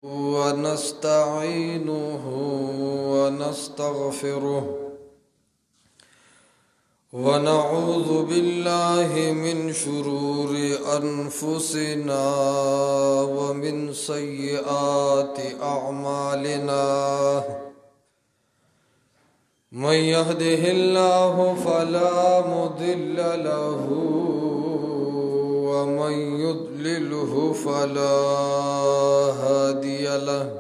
ونستعينه ونستغفره ونعوذ بالله من شرور أنفسنا ومن سيئات أعمالنا من يهده الله فلا مضل له ومن يضلله فلا هادي له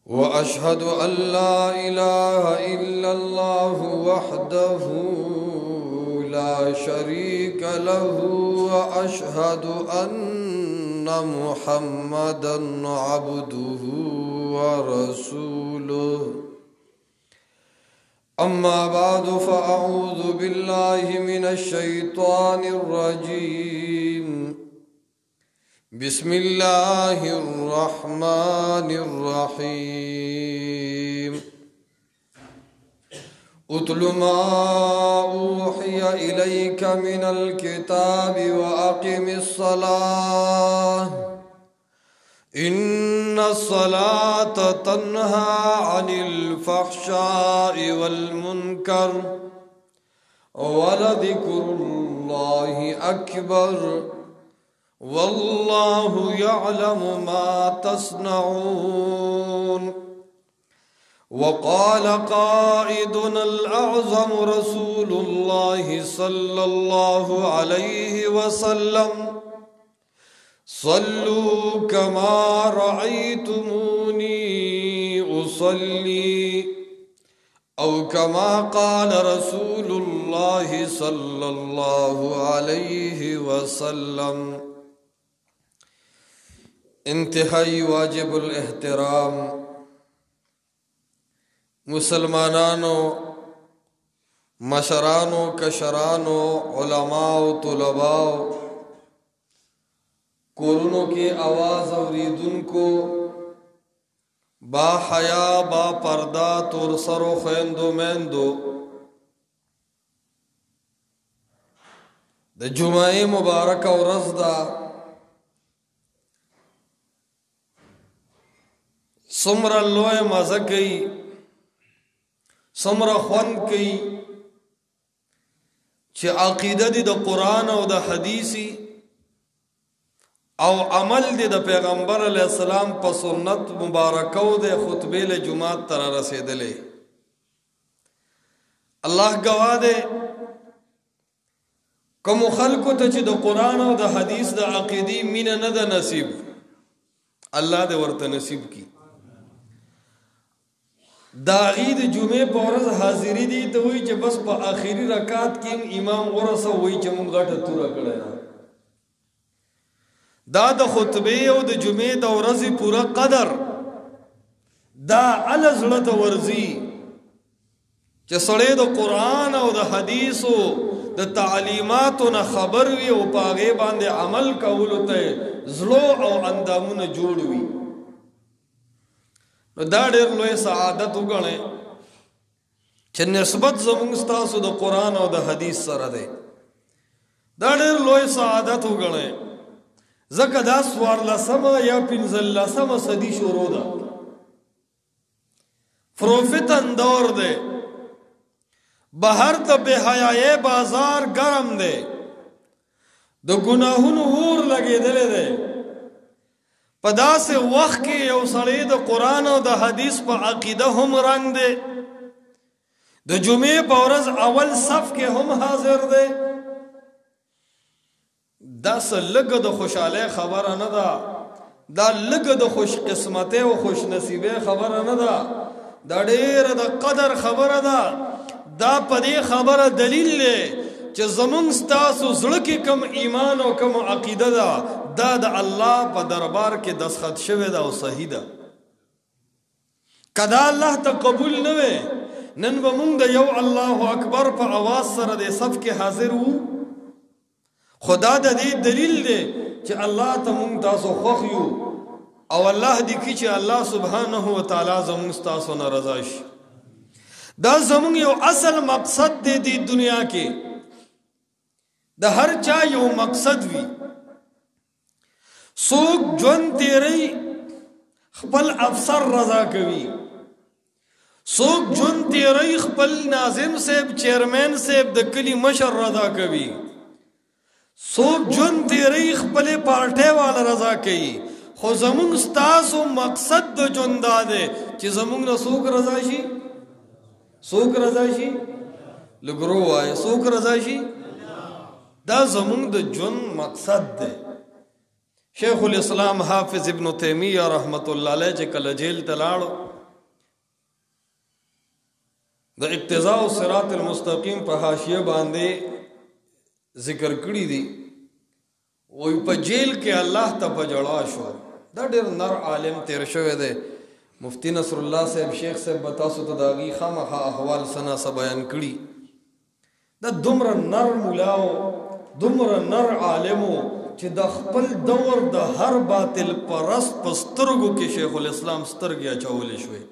وأشهد أن لا إله إلا الله وحده لا شريك له وأشهد أن محمدا عبده ورسوله أما بعد فأعوذ بالله من الشيطان الرجيم بسم الله الرحمن الرحيم اتل ما أوحي إليك من الكتاب وأقم الصلاة إن الصلاة تنهى عن الفحشاء والمنكر ولذكر الله أكبر والله يعلم ما تصنعون وقال قائدنا الأعظم رسول الله صلى الله عليه وسلم صلوا كما رأيتموني أصلي أو كما قال رسول الله صلى الله عليه وسلم. انتہائی واجب الاحترام مسلمانانو مشرانو کشرانو علماء طلباء کورونو کی آواز اوریدن کو با حیا با پردہ تور سرو خویندو میندو د جمعه مبارک ورځ ده سمرا لوی مزه کوي سمرا خوند کوي چې عقیده دي د قرآن او د حدیثي او عمل دی د پیغمبر علیہ السلام په سنت مبارکو د خطبه له جمعات تر رسیدلې الله گواه ده کوم خلکو ته چې د قرآن او د حدیث د عقیدې مینه نه ده نصیب الله دې ورته نصیب کی دا عید جمعه په ورځ حاضری دي ته وی چې بس په آخري رکعت کې امام ورسه وی چې مونږ غټه توره کړه دا د خطبه او د جمعه د ورځې پورا قدر دا الزړه ته ورزي چې سړی د قرآن او د حدیثو د تعلیماتو نه خبر وي او په هغه باندې عمل کولو ته زړه او اندامونه جوړ وي دا ډېر لوی سعادت وګڼئ چې نسبت زموږ ستاسو د قرآن او د حدیث سره دی دا ډېر لوی سعادت وګڼئ ځکه دا څوارلسمه یا پنځلسمه صدي شروع ده فروفتن دور دی بهر د بے حیايي بازار ګرم دی د ګناهونو اور لګېدلی دی په داسې وخت کې یو سړی د قرآن او د حدیث په عقیده هم رنګ دی د جمعې په ورځ اول صف کې هم حاضر دی دا لږه د خوشحاله خبره نه ده دا لږه د خوش قسمته او خوش نصیبه خبره نه ده دا ډېره د قدر خبره ده دا په دې خبره دلیل دی چې زمونږ ستاسو زړه کې کم ایمان او کم عقیده ده دا د الله په دربار کې دستخط شوی ده او صحیح ده کدا الله ته قبول نه وي نن به مونږ د یو الله اکبر په आवाज سره د صف کې حاضر وو خدا د دې دلیل دی چې الله ته مونږ تاسو خوښ یو او الله دې کی چې الله سبحانه و تعالی زموږ تاسو نه رضا شي دا زموږ یو اصل مقصد دی د دنیا کې د هر چا یو مقصد وي څوک ژوند تیری خپل افسر رضا کوي، څوک ژوند تیری خپل ناظم صاحب چیرمین صاحب د کلی مشر رضا کوي، څوک ژوند تیری خپل پارټي والا رضا کوي. خو زمونږ ستاسو مقصد د ژوند دا دی چې زمونږ نه څوک رضا شي، څوک رضا شي، لګرو وایي څوک رضا شي. دا زمونږ د ژوند مقصد دی. شیخ الاسلام حافظ ابن تیمیہ رحمت الله علیه چې کله جیل ته لاړو د اقتضاء الصراط المستقیم په حاشیه باندې ذکر کړی دی. وی په جیل کې الله ته پجړا شو. دا ډېر نر عالم تیر شوی دی. مفتی نصر الله صاحب شیخ صاحب بتاسو ته داغي خامخا احوال سنا سه بیان کړي. دا دومره نر مولاو دومره نر عالمو چې د خپل دور د هر باطل پرست په سترګو کې شیخ الاسلام سترګې اچولې شوې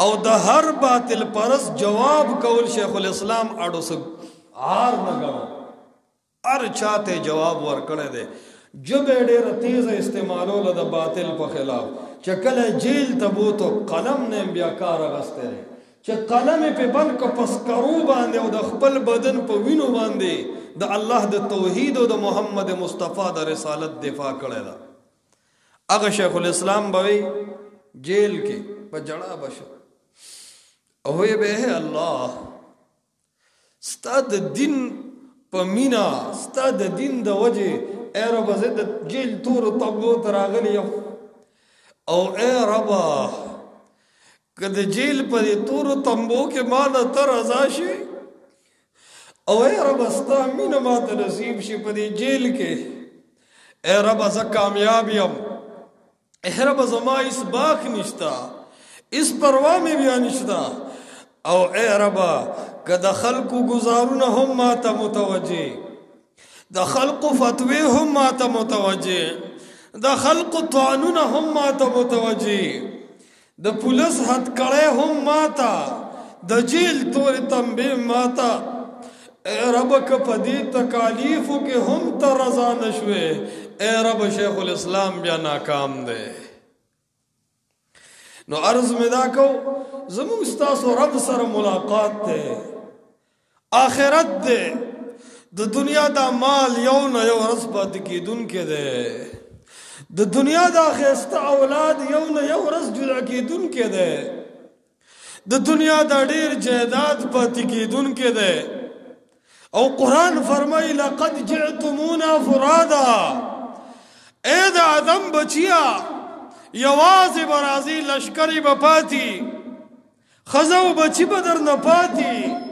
او د هر باطل پرست جواب کول شیخ الاسلام اډو سګ آر نه غو ار چاته جواب ورکړی دی. جبه ډېر تیز استعمالول د باطل په خلاف چې کله جیل ته بوتو قلم نه بیا کار غسته چې قلم په بل کو پسکرو باندې او د خپل بدن په وینو باندې د الله د توحید او د محمد مصطفی د رسالت دفاع کړی دا. هغه شیخ الاسلام بوي جیل کې په جړه بشو او به الله ستاد دین په مینا ستاد دین د وجه اے رب زد جیل تور طبو تراغلی او اے رب کده جیل پر تور تمبو کې ما نه تر ازاشي او اے رب استا مینا ما ته نصیب شي په جیل کې. اے رب ز کامیاب یم، اے رب زما اس باک نشتا اس پروا میں بیا نشتا او اے رب کده خلق گزارونه هم ما ته متوجه، د خلق فتوی هم ما ته متوجه، د خلق طعنونه هم ما ته متوجه، د پولیس حد کړه هم ما ته، د جیل تور تنبیه ما ته. اے رب که پدی تکالیفو کې هم ته رضا نشوي، اے رب شیخ الاسلام بیا ناکام دی. نو عرض می دا کو زمون ستاسو رب سره ملاقات ته آخرت ده. د دنیا دا مال یو نه یو ورځ پاتې کیدونکې ده، د دنیا دا ښایسته اولاد یو نه یو ورځ جدا کیدونکې ده، د دنیا دا ډېر جایداد پاتې کیدونکې ده. او قرآن فرمایي لقد جئتمونا فرادا. اے د آدم بچیا یوازې به راځي، لشکرې به پاتې، ښځه او بچي به درنه پاتې.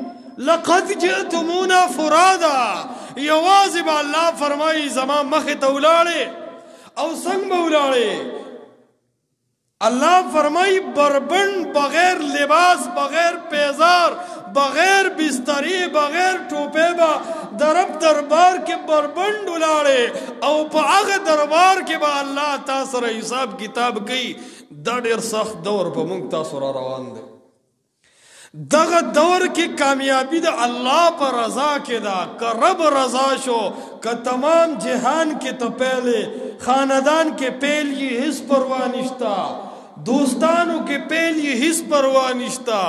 لقد جئتمونا فرادا یوازې به الله فرمایي زما مخې ته ولاړې او څنګه به ولاړې. الله فرمایي بربند بغیر لباس بغیر پیزار بغیر بستری بغیر ټوپې به د رب دربار کې بربند ولاړې او په هغه دربار کې به الله تاسو سره حساب کتاب کوي. دا ډېر سخت دور په موږ تاسو را روان دی. دغه دور کې کامیابی د الله پر رضا کې ده. که رب رضا شو که تمام جهان کې ته پہلے خاندان کې پہل یہ حس پروا نشتا، دوستانو کې پہل یہ حس پروا نشتا،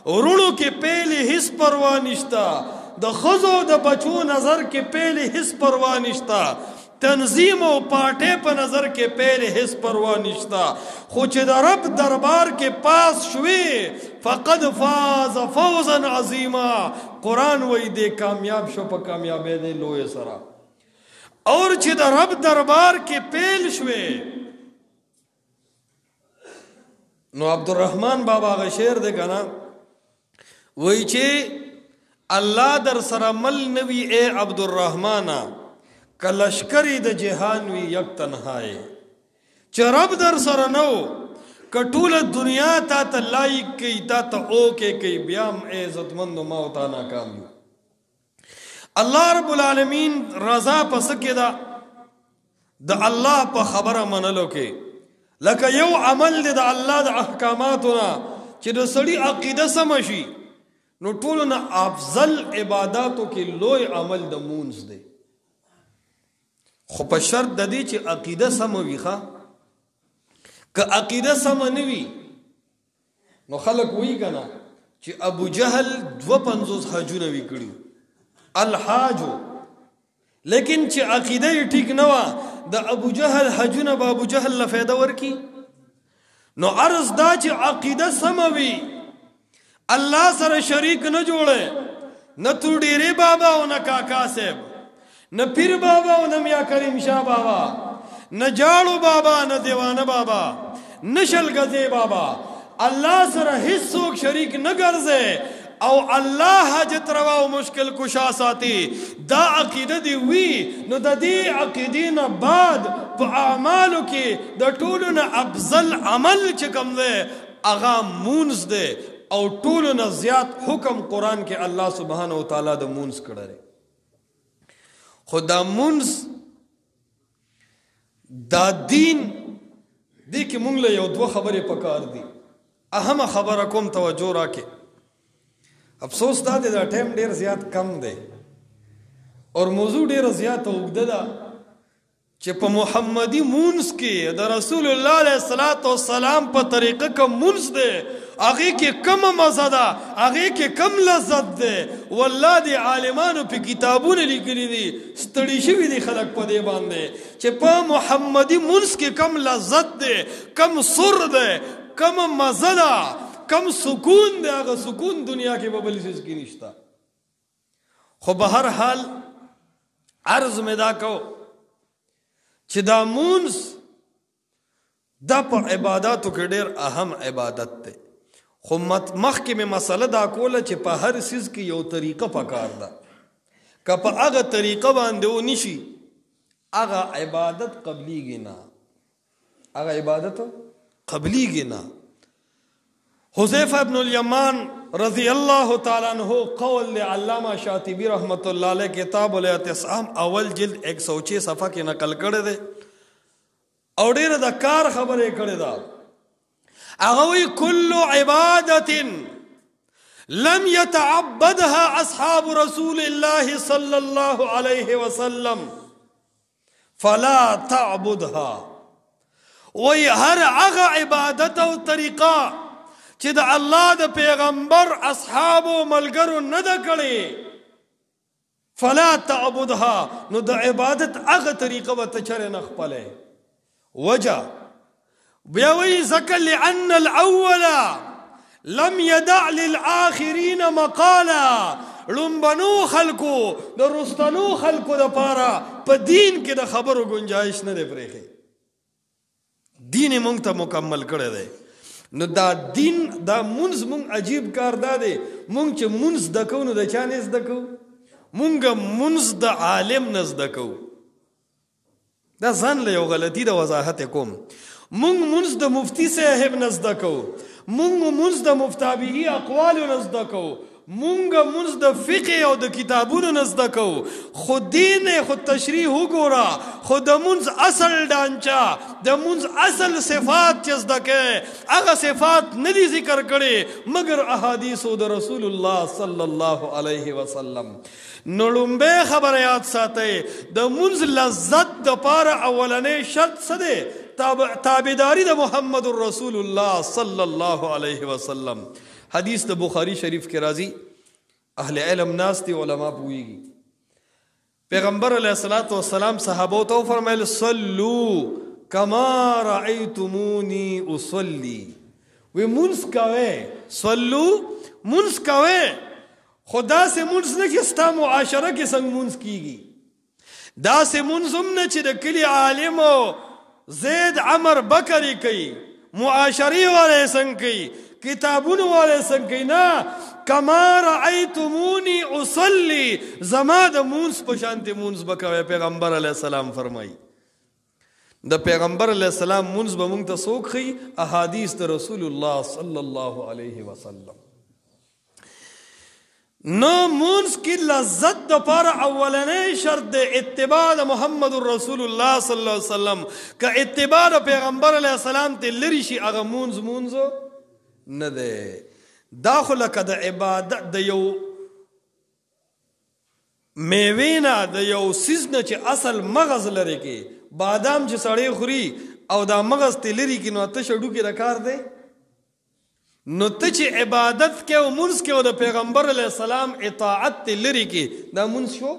ورونو کې پہل حس پروا نشتا، د خزو د بچو نظر کې پہل حس پروا نشتا، تنظیم او پارټې په نظر کې پہل حس پروا نشتا. خو چې د رب دربار کې پاس شوي فقد فاز فوزا عظیما. قرآن وی دے کامیاب شو په کامیابی دے لوی سرا. اور چې د رب دربار کې پیل شوي نو عبدالرحمن بابا غ شعر دے کنا وی چې الله در سره مل نوی اے عبدالرحمن کلشکری د جهان وی یک تنهایی. چې رب در سره نو کټول دنیا تا ته لایق کی تا ته او کې کی بیام عزتمند ما او تا ناکام. الله رب العالمین رضا پس کې دا د الله په خبره منلو کې لکه یو عمل دی د الله د احکاماتونه چې د سړي عقیده سم شي نو ټولو نه افضل عباداتو کې لوی عمل د مونځ دی. خو په شرط د دې چې عقیده سم وي. که عقیده سم نه وي نو خلک وایي کنه چې ابو جهل 52 حجونه وی کړي الحاجو، لیکن چې عقیده یې ټیک نه وه د ابو جهل حجونه به ابو جهل له فایده ورکي. نو عرض دا چې عقیده سم وي، الله سره شریک نه جوړه، نه تو ډیره بابا او نه کاکا صاحب، نه پیر بابا او نه میا کریم شاه بابا، نه جاړو بابا، نه دیوانه بابا، نه شلګزی بابا. الله سره هیڅ څوک شریک نه ګرځي او الله حاجت روا او مشکل کشا ساتي. دا عقیده دی وی نو د دې عقیدې نه بعد په اعمالو کې د ټولو نه افضل عمل چې کوم دی هغه مونځ دی او ټولو نه زیات حکم قرآن کې الله سبحانه و تعالی د مونځ کړی. خو دا مونځ دا دین دی کې مونږ له یو دوه خبرې پکار دي. اهمه خبره کوم توجه راکې. افسوس دا دی دا ټایم ډیر زیات کم دی اور موضوع ډیر زیات اوږده ده چې په محمدي مونځ کې د رسول الله علیه الصلاۃ والسلام په طریقه کوم مونځ دی هغه کې کم مزه ده، هغه کې کم لذت ده. والله دی عالمانو په کتابونه لیکلي دي، ستړي شوي دي خلک په دې باندې چې په محمدي مونځ کې کم لذت ده، کم سر ده، کم مزه ده، کم سکون ده. هغه سکون دنیا کې په بل څه کې نشته. خو به هر حال عرض مې دا کو چې دا مونځ دا په عبادتو کې ډېر اهم عبادت دی. خو مخکې مې مسله دا کوله چې په هر څیز کې یو طریقه پکار ده. که په هغه طریقه باندې ونشي هغه عبادت قبلیږي نه، هغه عبادت قبلیږي نه. حذیفه ابن الیمان رضی الله تعالی عنہ قول علامہ شاطبی رحمت الله علیه کتاب الاعتصام اول جلد 106 صفحه کې نقل کړی دی او ډیره د کار خبرې کړې ده. هغه وی کل عبادة لم يتعبدها اصحاب رسول الله صلی الله علیه وسلم فلا تعبدها. وی هر هغه عبادت او طریقه چې د الله د پیغمبر اصحاب او ملګرو نه ده کړې فلا تعبدها، نو د عبادت هغه طریقه به ته چرې نه خپلې. وجه بیا وی ذکر لأن الأول لم يدع للآخرین مقالا. لومبنو خلکو د رستنو خلکو د پاره په دین کې د خبرو گنجائش نه دی پرېښی. دین مونږ ته مکمل کړی دی. نو دا دین دا مونځ مونږ عجیب کار دا دی مونږ چې مونځ زده کوو نو د چا نه زده کوو؟ مونږ مونځ د عالم نه زده کوو. دا ځان له یو غلطي د وضاحت کوم. مونږ مونځ د مفتی صاحب نه زده کوو، مونږ مونځ د مفتابعي اقوالو نه زده کوو، مونږ مونځ د فقه او د کتابونو نه زده کوو. خو دین خو تشریح وګوره، خو د مونځ اصل ډانچه، د مونځ اصل صفات چې زده کوې هغه صفات نه دي ذکر کړي مګر احادیثو د رسول الله صلی الله علیه وسلم. نو لومبه خبره یاد ساتئ د مونځ لذت د پاره اولنې شرط څه دی؟ تابعداري د محمد رسول الله صلی الله علیه وسلم. حدیث د بخاری شریف کې راځي، اهل علم ناس دي علما پوهیږي. پیغمبر علیه الصلاۃ والسلام صحابو ته فرمایل صلوا کما رأیتمونی اصلی. وی مونځ کوئ، صلو مونځ کوئ، خدا سے مونځ نه کې ستا معاشره کې څنګه مونځ کیږي. دا سے مونځ هم نه چې د کلي عالمو زید عمر بکری کوي، معاشري والے څنګه کوي، کتابونو والے څنګه کوي. نه، کما رأیتمونی اصلی، زما د مونځ په شانتې مونځ به کوئ. پیغمبر علیه السلام فرمایي. د پیغمبر علیه السلام مونځ به مونږ ته څوک ښیي؟ احادیث د رسول الله صلی الله علیه وسلم. نو مونځ کې لذت د پاره اولنې شرط د اتباع د محمد رسول الله صلی الله علیه وسلم. که اتباع د پیغمبر علیه السلام ته لري شي هغه مونځ نه دی. دا خو لکه د عبادت د یو میوینا د یو سیز نه چې اصل مغز لري کې بادام چې سړی خوري او دا مغز ته لري کې نو ته شډو کې رکار دی نو ته چې عبادت کې او منځ کې او د پیغمبر علیه السلام اطاعت ته لري کې دا منځ شو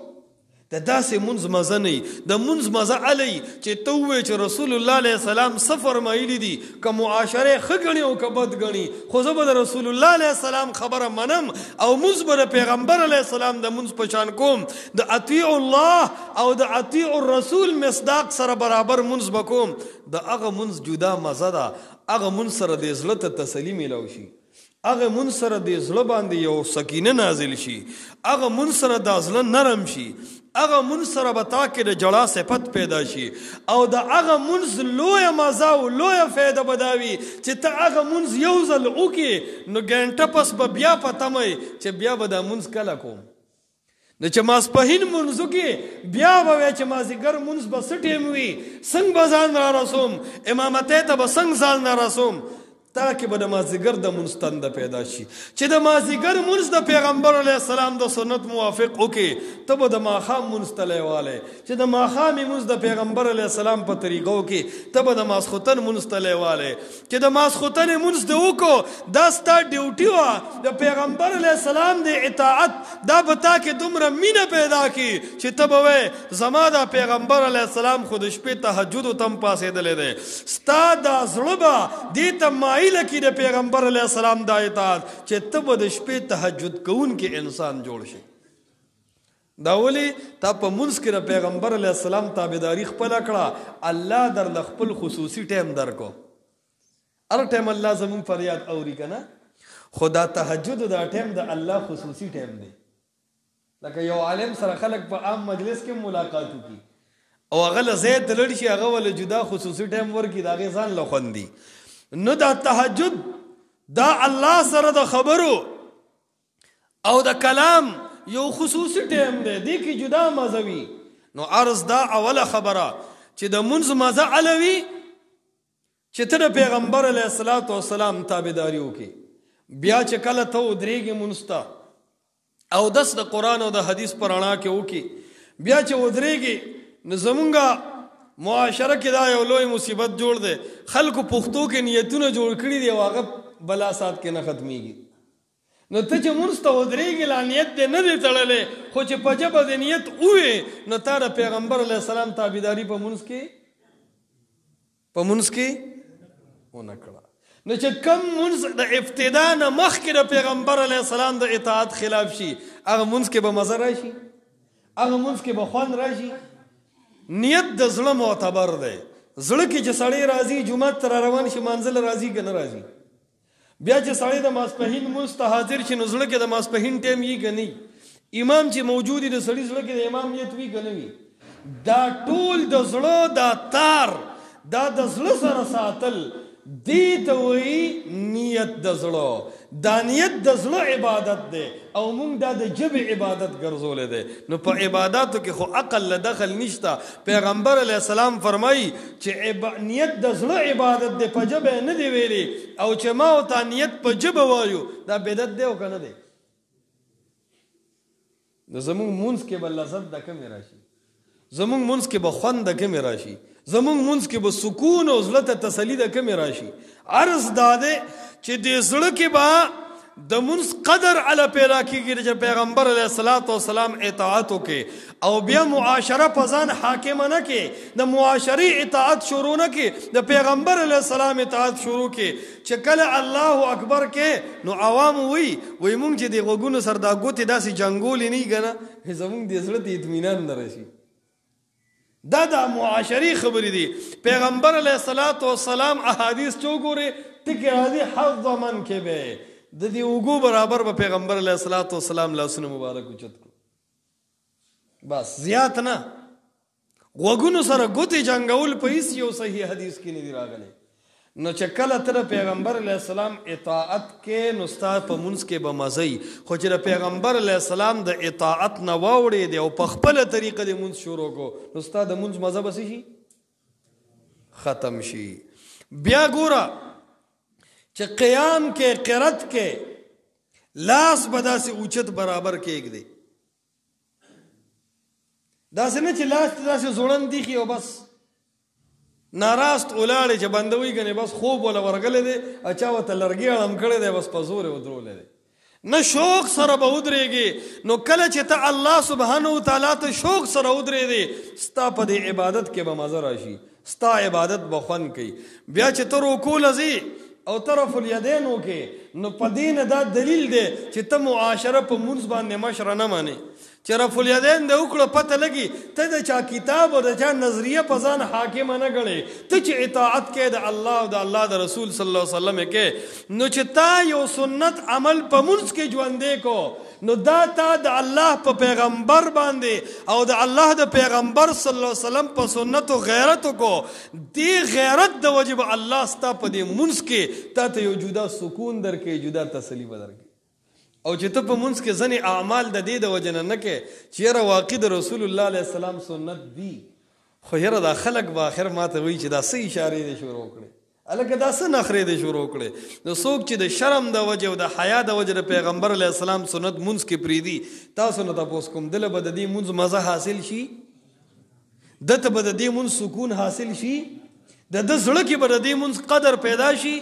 د داسې منځ مزه نه د منځ مزه علی چې ته وې چې رسول الله علیه السلام سفر مایلی دي که معاشره ښه ګڼي او که بد ګڼي خو زه به د رسول الله علیه السلام خبره منم او منځ به د پیغمبر علیه السلام د منځ په شان کوم د اطیع الله او د اطیع الرسول مصداق سره برابر منځ به کوم د هغه منځ جدا مزه ده هغه منځ سره د زړه ته تسلي میلاو شي هغه منځ سره د زړه باندې یو سکینه نازل شي هغه منځ سره د زړه نرم شي هغه منځ سره به تا کې د جړا صفت پیدا شي او د هغه منځ لویه مزه او لویه فایده به دا وي چې ته هغه منځ یو ځل وکړې نو ګنټه پس به بیا په تمه چې بیا به دا منځ کله کوم نو چې ماسپښین منځو کې بیا به وایې چې مازدیګر منځ به څه ټیم وي څنګه به ځان را رسوم امامتۍ ته به څنګه ځان را رسوم تاکہ به د مازدیګر د منځ تنده پیدا شي چې د مازدیګر منځ د پیغمبر علیه السلام د سنت موافق وکړي ته به د ماښام منځ ته لیوالی چې د ماښامې منځ د پیغمبر علیه السلام په طریقو کې ته به د ماسخوتن منځ ته لیوالی چې د ماسخوتنې منځ دې وکړو دا ستا ډیوټي وه د پیغمبر علیه السلام د اطاعت دا به تا کې دومره مینه پیدا کړي چې ته به وایې زما د پیغمبر علیه السلام خو د شپې تهجدو ته هم پاڅېدلی دی ستا دا زړه به دې ته لکی د پیغمبر علیہ السلام دا اطاعت چې ته به د شپې تهجد کوونکی انسان جوړ شي دا ولی تا په منځ کې د پیغمبر علیہ السلام تابعداري خپله کړه الله در خپل خصوصي ټیم درکو هر ټیم الله زمون فریاد اوري که نه خو دا تهجد دا ټیم د الله خصوصي ټیم دی لکه یو عالم سره خلک په عام مجلس کې ملاقات وکړي او هغه له زید لړ شي هغه ول جدا خصوصي ټیم ورکړي د هغې ځان له خوندي نو دا تهجد دا الله سره د خبرو او د کلام یو خصوصي ټیم دی دی کې جدا مزه وي نو عرض دا اوله خبره چې د منځ مزه علوي چې ته د پیغمبر علیه السلام تابعداري وکړي بیا چې کله ته ودرېږې منځ ته او دس د قرآن او د حدیث په رڼا کې وکړي بیا چې ودرېږې نو زمونږ معاشره کې دا یو لوی مصیبت جوړ دی خلکو پښتو کې نیتونه جوړ کړي دي او هغه بلا سات کې نه ختمیږي نو ته چې منځ ته ودرېږې لا نیت دې نه دی تړلی خو چې په ژبه د نیت ووې نو تا د پیغمبر علیه السلام تابعداري په منځ کې ونه کړه نو چې کم منځ د ابتدا نه مخکې د پیغمبر علیه السلام د اطاعت خلاف شي هغه منځ کې به مزه راشي هغه منځ کې به خوند راشي نیت د زړه معتبر دی زړه کې چې سړی راځي جمعه ته روان شي منزل راځي که نه راځي بیا چې سړی د ماسپښین منځ ته حاضر شي نو زړه کې د ماسپښین ټیم وي که نه امام چې موجود د سړي زړه کې د امام نیت وي که نه وي دا ټول د زړه دا تار دا د زړه سره ساتل دې ته وایي نیت د زړه دا نیت د زړه عبادت دی او موږ دا د ژبې عبادت ګرځولی دی نو په عباداتو کې خو عقل له دخل نشته پیغمبر علیه السلام فرمایي چې نیت د زړه عبادت دی په ژبه نه دی ویلي او چې ما او تا نیت په ژبه وایو دا بدعت دی او که نه دی نو زموږ منځ کې به لذت د کمې راشي زموږ منځ کې به خوند د کمې راشي زموږ منځ کې به سکون او زړه ته تسلي د کمې راشي عرض دا دی چې د زړه کې به د منځ قدر علی پیدا کېږي چې پیغمبر علیه السلام اطاعت وکړي او بیا معاشره په ځان حاکمه نه کې د معاشرې اطاعت شروع نه کې د پیغمبر علیه السلام اطاعت شروع کې چې کله الله اکبر کې نو عوام وی مونږ چې د غوږونو سر دا ګوتې داسې جنګولې نه که نه زمونږ د زړه ته اطمینان نه راشي دا د معاشري خبرې دي پیغمبر علیه السلام احادیث چې وګورې ټکې راځي حظ من کې به د دې اوږو برابر به پیغمبر علیه السلام لاسونه مبارک اوچت کړو بس زیات نه غوږونو سره ګوتې جنګول په هیڅ یو صحیح حدیث کې نه دي راغلی نو چې کله ته د پیغمبر علیه السلام اطاعت کې نو ستا په منځ کې به مزه وي خو چې د پیغمبر علیه السلام د اطاعت نه واوړې دی او په خپله طریقه د منځ شروع کړو نو ستا د منځ مزه به څه شي ختم شي بیا ګوره چې قیام کې قرت کې لاس به داسې اوچت برابر کېږدي داسې نه چې لاس ته داسې زوړن دیخي او بس ناراست ولاړې چې بندوي کنې بس خوب ولا ورغلې دی اچا ورته لرګي اړم کړی دی بس په زور یې ودرولی دی نه شوق سره به ودرېږي نو کله چې ته الله سبحانه وتعالی ته شوق سره ودرېدې ستا په دې عبادت کې به مزه راشي ستا عبادت به خوند کوي بیا چې ته رکوع لځې او طرف الیدین وکې نو په دې نه دا دلیل دی چې ته معاشره په مونځ باندې مشره نه منې چې رفع الیدین د وکړه پته لګي ته د چا کتاب او د چا نظریه په ځان حاکمه نه ګڼې ته چې اطاعت کې د الله او د الله د رسول صلی الله علیه وسلم کې نو چې تا یو سنت عمل په مونځ کې ژوندې کو نو دا تا د الله په پیغمبر باندې او د الله د پیغمبر صلی الله علیه وسلم په سنت او غیرت کو دې غیرت د وجب الله ستا په دې مونځ کې تا ته یو جدا سکون درکې جدا تسلی بدرکې او چې ته په منځ کې ځنې اعمال د دې د وجه نه کې چې یاره واقع د رسول الله علیه السلام سنت دي خو یاره دا خلک به آخر ماته وایي چې دا څه اشارې دې شروع کړې هلکه دا څه نخرې دې شروع کړې نو څوک چې د شرم د وجې او د حیا د وجې د پیغمبر علیه السلام سنت منځ کې پرېږدي تاسو نه تپوس کوم دله به د دې منځ مزه حاصل شي دته به د دې منځ سکون حاصل شي د ده زړه کې به د دې منځ قدر پیدا شي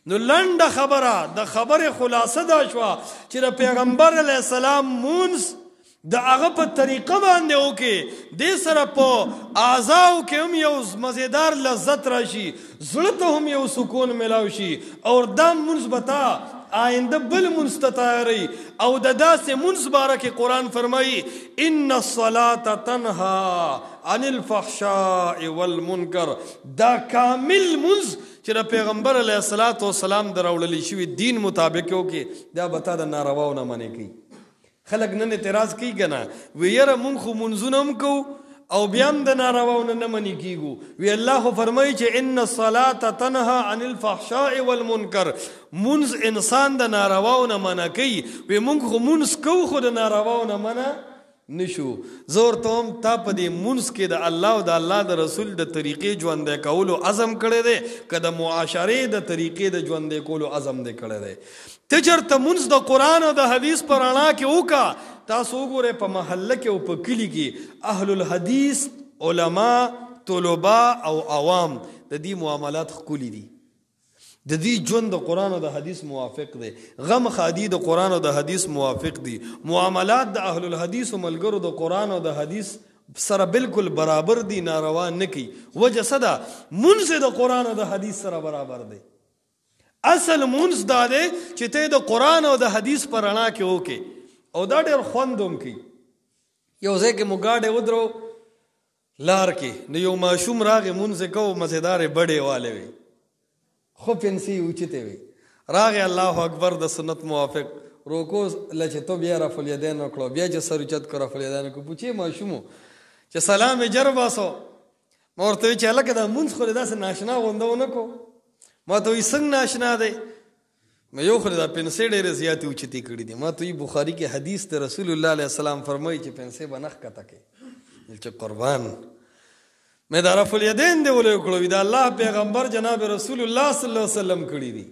نو لنډه خبره د خبرې خلاصه دا شوه چې د پیغمبر علیه السلام مونځ د هغه په طریقه باندې وکړي دې سره په اعضاو کې هم یو مزیدار لذت راشي زړه ته هم یو سکون ملاو شي او دا مونځ به تا آینده بل مونځ ته تیاری او د داسې مونځ باره کې قرآن فرمایي ان الصلاة تنهى عن الفحشاء والمنکر دا کامل مونځ چې د پیغمبر علیه السلام د راوړلی شوي دین مطابق وکړي دا به تا د نارواو نه منې کوي خلک نن اعتراض کوي که نه وی یاره مونږ خو مونځونه هم کوو او بیا هم د نارواو نه منې کیږو وی الله خو فرمایي چې ان الصلاة تنهى عن الفحشاء والمنکر مونځ انسان د نارواو نه منع کوي وی مونږ خو مونځ کوو خو د نارواو نه منع نشو زور ته هم تا په دې مونځ کې د الله او د الله د رسول د طریقې ژوندی کولو عزم کړی دی که د معاشرې د طریقې د ژوندی کولو عزم دی کړی دی ته چېرته مونځ د قرآن او د حدیث په رڼا کې وکړه تاسو وګورئ په محله کې او په کلي کې اهل الحدیث علما طلبا او عوام د دې معاملات ښکلي دي د دې ژوند د قرآن او د حدیث موافق دی غم خادي د قرآن او د حدیث موافق دي معاملات د اهل الحدیث او ملګرو د قرآن او د حدیث سره بالکل برابر دي ناروا نه کوي وجه څه ده مونځ د قرآن او د حدیث سره برابر دی اصل مونځ دا دی چې ته د قرآن او د حدیث په رڼا کې وکې او دا ډېر خوند هم کوي یو ځای کې مو ګاډی ودرو لار کې نو یو ماشوم راغی مونځ کوو مزېدارې بډې والې وي خو پنسي اوچتې وي راغی الله اکبر د سنت موافق روکو لچې تو بیا رفع الیدین وکړو بیا چې سر اوچت کړو رفع الیدین وکړو پوچې ماشومو چې سلام یې جر باسو ما ورته ویل چې هلکه دا مونځ خو داسې ناشنا غونده ونه کو ما ته وایي څنګه ناشنا دی مې یو خو دا پنسۍ ډېرې زیاتې اوچتې کړي دي ما ته وایي بخاري کې حدیث د رسول الله علیه السلام فرمایي چې پنسۍ به نه ښکته کوي چې قربان مې دا رفع الیدین دی ولې وکړو دا الله پیغمبر جناب رسول الله صلی الله علیه وسلم کړي دي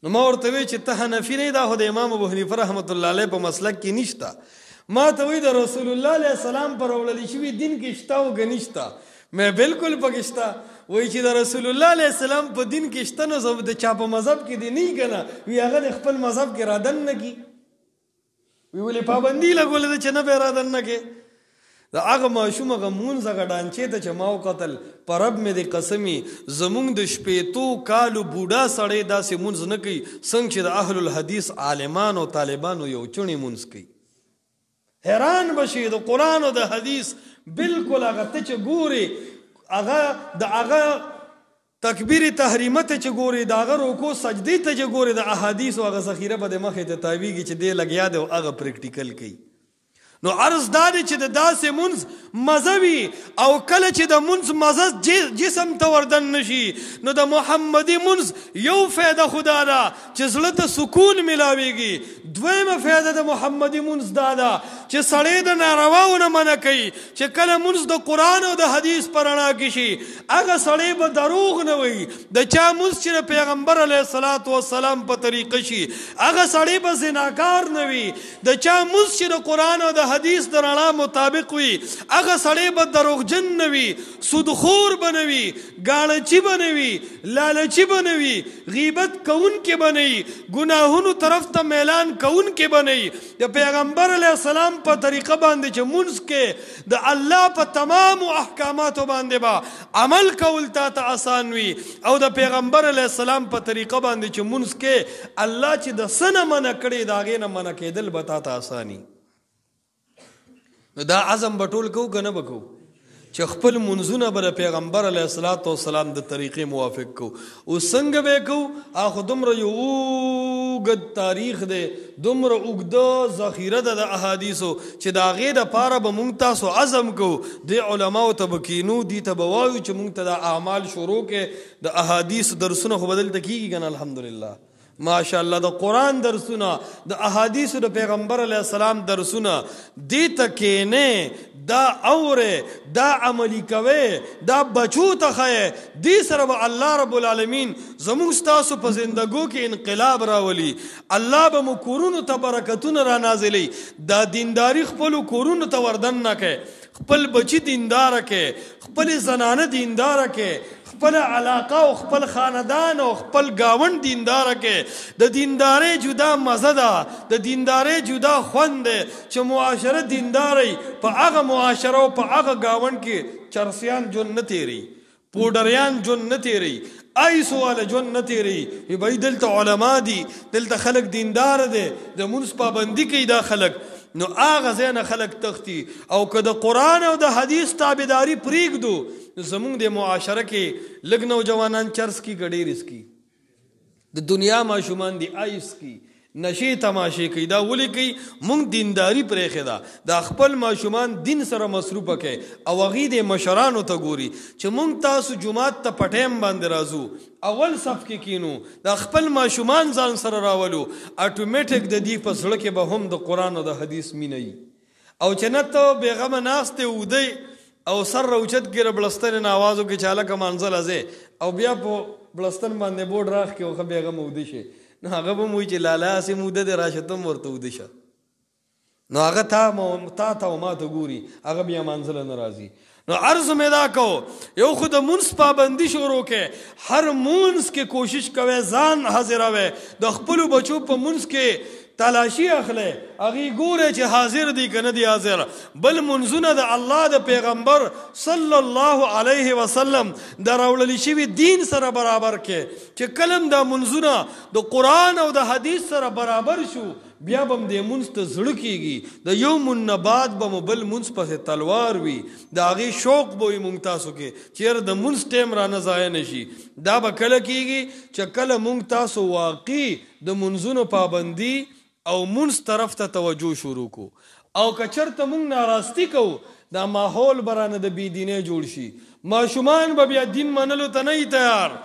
نو ما ورته وی چې ته حنفي نه دا خو د امام ابو حنیفه رحمت الله علیه په مسلک کې نشته ما ته وی د رسول الله علیه السلام پر وړل شوی دین کې شته او غنښتا مې بالکل پکې شته وی چې د رسول الله علیه السلام په دین کې شته نو زه د چا په مذهب کې دی نه کنه وی هغه خپل مذهب کې رادن نه کی وی ولې پابندي لګولې چې نه به رادن نه کی دا هغه ماشوم هغه مونځ هغه ډانچې ته چې ما وکتل په رب مې د قسمي زمونږ د شپېتو کالو بوډا سړی داسې مونځ نه کوي څنګه چې د اهل الحدیث عالمانو طالبانو یو چڼې مونځ کوي حیران بشي د قرآن او د حدیث بالکل هغه ته چې ګوري هغه د هغه تکبیر تحریمه ته چې ګوري د هغه رکوع سجدې ته چې ګوري د احادیث او هغه ذخیره به د مخې ته تاویږي چې دی لګیا دی او هغه پریکټیکل کوي نو عرض دا دی چې د داسې مونځ مزه وي او کله چې د مونځ مزه جسم ته وردن نشي نو د محمدي مونځ یو فایده خو دا ده چې زړه ته سکون میلاویږي دویمه فایده د محمدي مونځ دا ده چې سړی د نارواو نه منع کوي چې کله مونځ د قرآن او د حدیث په رڼا کې شي هغه سړی به دروغ نه وي د چا مونځ چې د پیغمبر علیه الصلاة والسلام په طریقه شي هغه سړی به زناکار نه وي د چا مونځ چې د قرآن او د د حدیث د رڼا مطابق وي هغه سړی به دروغجن نه وي سودخور به نه وي ګاڼچي به نه وي لالچي به نه وي غیبت کوونکی به نه وي ګناهونو طرف ته میلان کوونکی به نه وي د پیغمبر علیه السلام په طریقه باندې چې مونځ کې د الله په تمامو احکاماتو باندې به عمل کول تا ته آسان وي او د پیغمبر علیه السلام په طریقه باندې چې مونځ کې الله چې د څه نه منع کړي د هغې نه منع کېدل به تا ته آساني نو دا عزم به ټول کوو که نه به کوو چې خپل منځونه به د پیغمبر علیه السلام د طریقې موافق کوو اوس څنګه به یې کوو خو دومره یو اوږد تاریخ دی دومره اوږده ذخیره ده د احادیثو چې د هغې دپاره به موږ تاسو عزم کوو دې علماو ته به کینو دې ته به وایو چې موږ ته دا اعمال شروع کې د احادیثو درسونه خو به دلته کېږي که نه الحمدلله ماشاءالله د قرآن درسونه د احادیثو د پیغمبر علیه السلام درسونه دې ته کینې دا اوره دا عملی کوې دا بچو ته ښیې دې سره به الله رب العالمین زموږ ستاسو په زندګو کې انقلاب راولي الله به مو کورونو ته برکتونه را نازلي دا دینداري خپلو کورونو ته وردن نه کوي خپل بچی دینداره کې خپل زنانه دینداره کې خپل علاقه او خپل خاندان او خپل گاوند دینداره کې د دینداري جدا مزه ده د دینداري جدا خوند ده چې معاشره دینداري په هغه معاشره او په هغه گاوند کې چرسیان جون نه تیری پودریان جون نه تیری ای سوال جون نه تیری بای دلته علما دي دلته خلق دیندار دي د مونږ پابندي کوي دا خلق نو هغه ځای نه خلق تختی او که د قرآن او د حدیث تابعداري پرېږدو نو زمونږ د معاشره کې لږ نوجوانان چرس کی که ډېر اسکي د دنیا ماشومان دي آیس کی نشې تماشې کوي دا ولې کوي مونږ دینداري پرېښې ده دا خپل ماشومان دین سره مصروفه کوي او هغې د مشرانو ته ګوري چې مونږ تاسو جومات ته په ټایم باندې راځو اول صف کې کینو دا خپل ماشومان ځان سره راولو اټومیټک د دې په زړه کې به هم د قرآن او د حدیث مینه وي او چې نه ته بېغمه ناست دی او سر راوچت کې بلستن نه آواز وکړي چې هلکه مانځله ځې او بیا په بلستن باندې بورډ راخ کې وخه بېغمه اوده شي نو هغه به موي چې لالا هسې موده دی راشه ته هم ورته اوده شه نو هغه تا ته او ما ته ګوري هغه بیا مانځله نه راځي نو عرض مې دا کو یو خو د مونځ پابندي شروع کې هر مونځ کې کوشش کوئ ځان حاضروئ د خپلو بچو په مونځ کې تلاشی اخلي هغې ګوره چې حاضر دي که نه دي حاضر بل منځونه د الله د پیغمبر صلی الله علیه وسلم د راوړلی شوي دین سره برابر کې چې کلم دا منځونه د قرآن او د حدیث سره برابر شو بیا به هم دې مونځ ته زړه کېږي د یو مون نه بعد به مو بل مونځ پسې تلوار وي د هغې شوق به وي مونږ تاسو کې چېر د مونځ ټیم رانه ضایع نه شي دا به کله کېږي چې کله مونږ تاسو واقعي د منځونو پابندي او مونږ طرف ته توجه شروع کو او که چرته مونږ ناراستی کو دا ماحول برانه د بېدینۍ جوړ شي ماشومان به بیا دین منلو ته نه تیار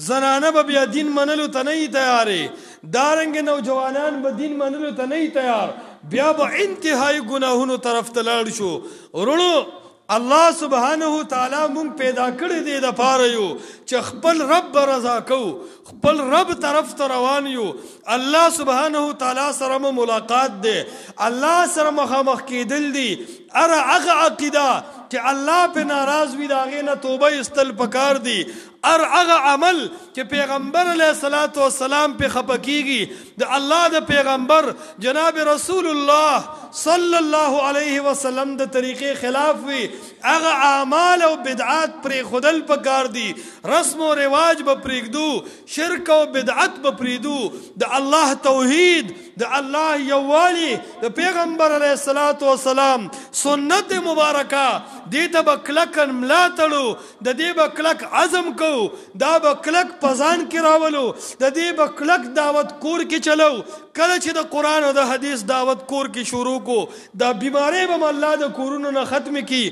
زنانه به بیا دین منلو ته نه تیارې دارنګې نوجوانان به دین منلو ته نه تیار بیا به انتهایی ګناهونو طرف ته لاړ شو ورونو الله سبحانه تعالی مونږ پیدا کړی دی د پاره یو چې خپل رب به رضا کوو خپل رب طرف ته روان یو الله سبحانه تعالی سره مو ملاقات دی الله سره مخامخ کېدل دي هغه عقیده چې الله په ناراض وي د هغې نه توبه ایستل پکار دي هغه عمل چې پیغمبر علیه الصلاة والسلام پې خفه کېږي د الله د پیغمبر جناب رسول الله صلی الله علیه وسلم د طریقې خلاف وي هغه اعمال او بدعات پرېښودل پکار دي رسم و رواج به پرېږدو شرک او بدعت به پرېږدو د الله توحید د الله یووالي د پیغمبر علیه الصلاة والسلام سنت مبارکه دې ته به کلک ملا تړو د دې به کلک عزم کو دا به کلک پزان کې راولو د دې به کلک دعوت کور کې چلو کله چې د قرآن او د حدیث دعوت کور کې شروع کو دا بیماری به م الله د کورونو نه ختم کی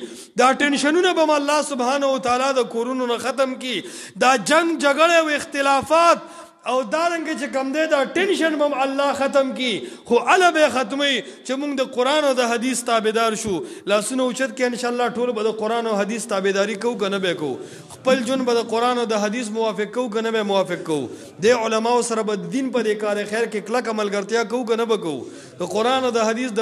دا ټینشنونه به م الله سبحانه وتعالی د کورونو نه ختم کی دا جنگ جګړه او اختلافات او دارنګه چې کم دی دا ټینشن به الله ختم کی خو الله به ختموي چې موږ د قرآن او د حدیث تابعدار شو لاسونه اوچت کې انشاءالله ټول به د قرآن او حدیث تابعداري کوو که نه به کوو خپل ژوند به د قرآن او د حدیث موافق کوو که نه به موافق کوو د علماو سره به د دین په دې کار خیر کې کلکه ملګرتیا کوو که نه به کوو د قرآن او د حدیث